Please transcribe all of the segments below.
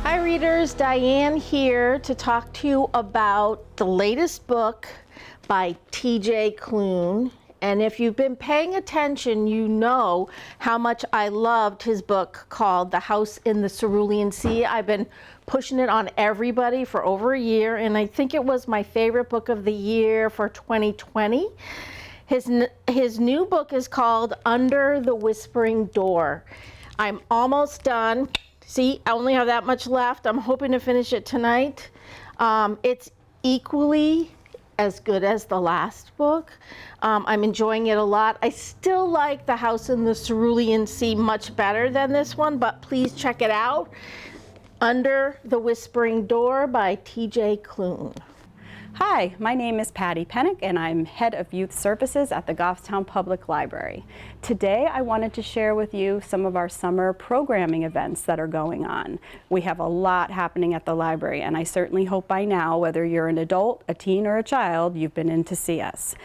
Hi readers, Diane here to talk to you about the latest book by TJ Klune. And if you've been paying attention, you know how much I loved his book called The House in the Cerulean Sea. I've been pushing it on everybody for over a year, and I think it was my favorite book of the year for 2020. His new book is called Under the Whispering Door. I'm almost done. See, I only have that much left. I'm hoping to finish it tonight. It's equally as good as the last book. I'm enjoying it a lot. I still like The House in the Cerulean Sea much better than this one, but please check it out. Under the Whispering Door by TJ Klune. Hi, my name is Patty Pennick and I'm Head of Youth Services at the Goffstown Public Library. Today I wanted to share with you some of our summer programming events that are going on. We have a lot happening at the library, and I certainly hope by now, whether you're an adult, a teen, or a child, you've been in to see us.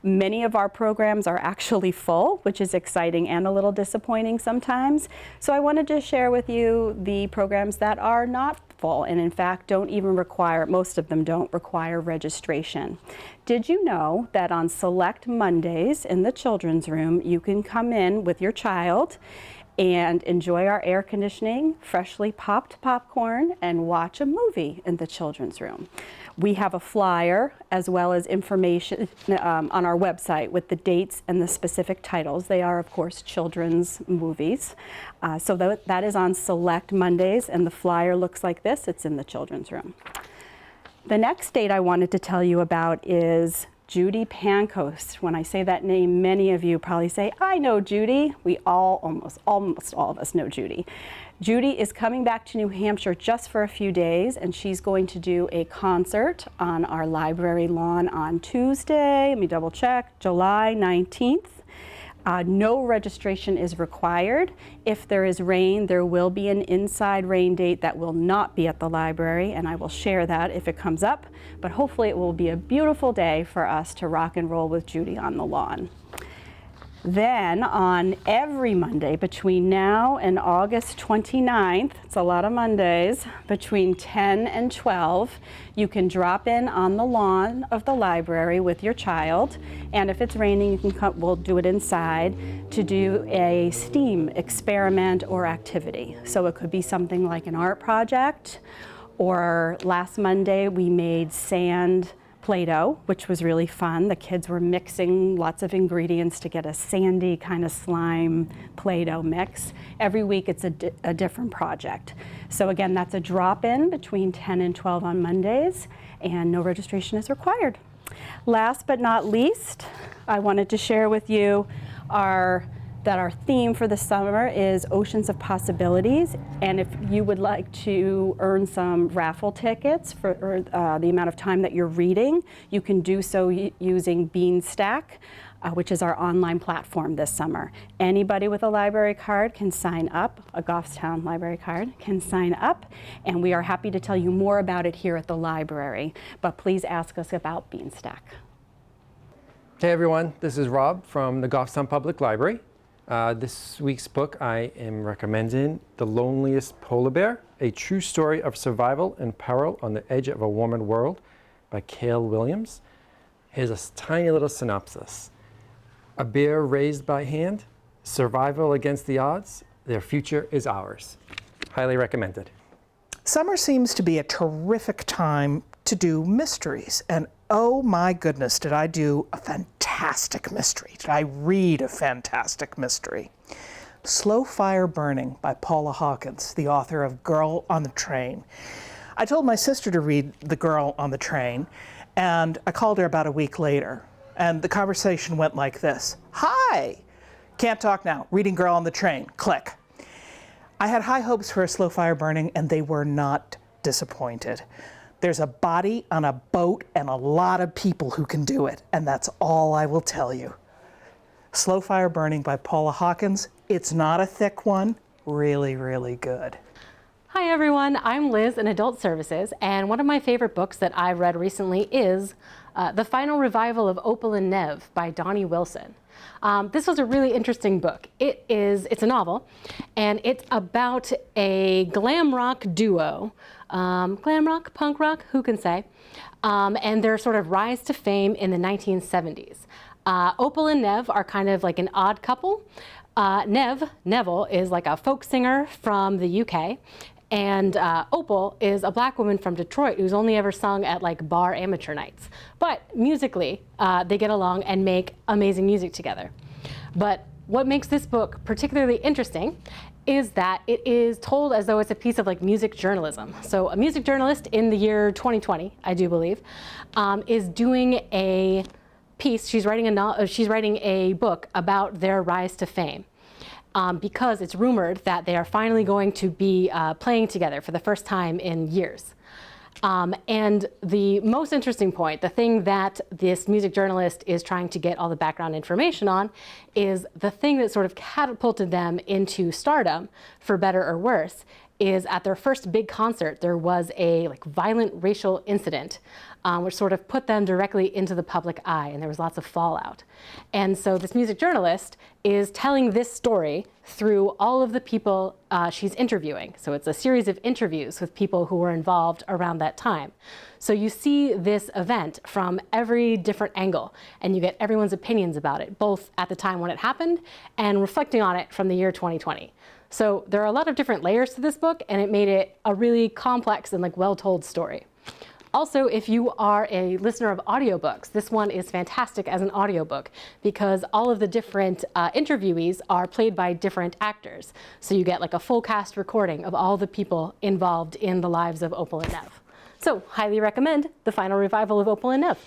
Many of our programs are actually full, which is exciting and a little disappointing sometimes. So I wanted to share with you the programs that are not full, and in fact don't even require, most of them don't require registration. Did you know that on select Mondays in the children's room, you can come in with your child and enjoy our air conditioning, freshly popped popcorn, and watch a movie in the children's room. We have a flyer as well as information on our website with the dates and the specific titles. They are, of course, children's movies. So that is on select Mondays, and the flyer looks like this. It's in the children's room. The next date I wanted to tell you about is Judy Pancoast. When I say that name, many of you probably say, I know Judy. We almost all of us know Judy. Judy is coming back to New Hampshire just for a few days, and she's going to do a concert on our library lawn on Tuesday, let me double check, July 19th. No registration is required. If there is rain, there will be an inside rain date that will not be at the library, and I will share that if it comes up. But hopefully it will be a beautiful day for us to rock and roll with Judy on the lawn. Then on every Monday between now and August 29th, it's a lot of Mondays, between 10 and 12, you can drop in on the lawn of the library with your child, and if it's raining, you can come, we'll do it inside, to do a STEAM experiment or activity. So it could be something like an art project, or last Monday we made sand Play-Doh, which was really fun. The kids were mixing lots of ingredients to get a sandy kind of slime Play-Doh mix. Every week it's a different project. So again, that's a drop-in between 10 and 12 on Mondays, and no registration is required. Last but not least, I wanted to share with you that our theme for the summer is Oceans of Possibilities, and if you would like to earn some raffle tickets for the amount of time that you're reading, you can do so using Beanstack, which is our online platform this summer. Anybody with a library card can sign up, a Goffstown library card can sign up, and we are happy to tell you more about it here at the library, but please ask us about Beanstack. Hey everyone, this is Rob from the Goffstown Public Library. This week's book I am recommending The Loneliest Polar Bear, a true story of survival and peril on the edge of a warming world by Cale Williams. Here's a tiny little synopsis. A bear raised by hand, survival against the odds, their future is ours. Highly recommended. Summer seems to be a terrific time to do mysteries, and oh my goodness, did I do a fantastic mystery. Did I read a fantastic mystery. Slow Fire Burning by Paula Hawkins, the author of Girl on the Train. I told my sister to read The Girl on the Train, and I called her about a week later, and the conversation went like this. Hi! Can't talk now. Reading Girl on the Train. Click. I had high hopes for a Slow Fire Burning, and they were not disappointed. There's a body on a boat and a lot of people who can do it, and that's all I will tell you. Slow Fire Burning by Paula Hawkins. It's not a thick one. Really, really good. Hi everyone, I'm Liz in Adult Services, and one of my favorite books that I've read recently is The Final Revival of Opal and Nev by Donnie Wilson. This was a really interesting book. It's a novel, and it's about a glam rock duo. Glam rock, punk rock, who can say? And their sort of rise to fame in the 1970s. Opal and Nev are kind of like an odd couple. Neville is like a folk singer from the UK, and Opal is a black woman from Detroit who's only ever sung at like bar amateur nights. But musically, they get along and make amazing music together. But what makes this book particularly interesting is that it is told as though it's a piece of like music journalism. So a music journalist in the year 2020, I do believe, is doing a piece. She's writing a book about their rise to fame. Because it's rumored that they are finally going to be playing together for the first time in years. And the most interesting point, the thing that this music journalist is trying to get all the background information on, is the thing that sort of catapulted them into stardom, for better or worse, is at their first big concert, there was a like violent racial incident, which sort of put them directly into the public eye, and there was lots of fallout. And so this music journalist is telling this story through all of the people she's interviewing. So it's a series of interviews with people who were involved around that time. So you see this event from every different angle, and you get everyone's opinions about it, both at the time when it happened and reflecting on it from the year 2020. So there are a lot of different layers to this book, and it made it a really complex and like well-told story. Also, if you are a listener of audiobooks, this one is fantastic as an audiobook because all of the different interviewees are played by different actors. So you get like a full cast recording of all the people involved in the lives of Opal and Nev. So highly recommend the final revival of Opal and Nev.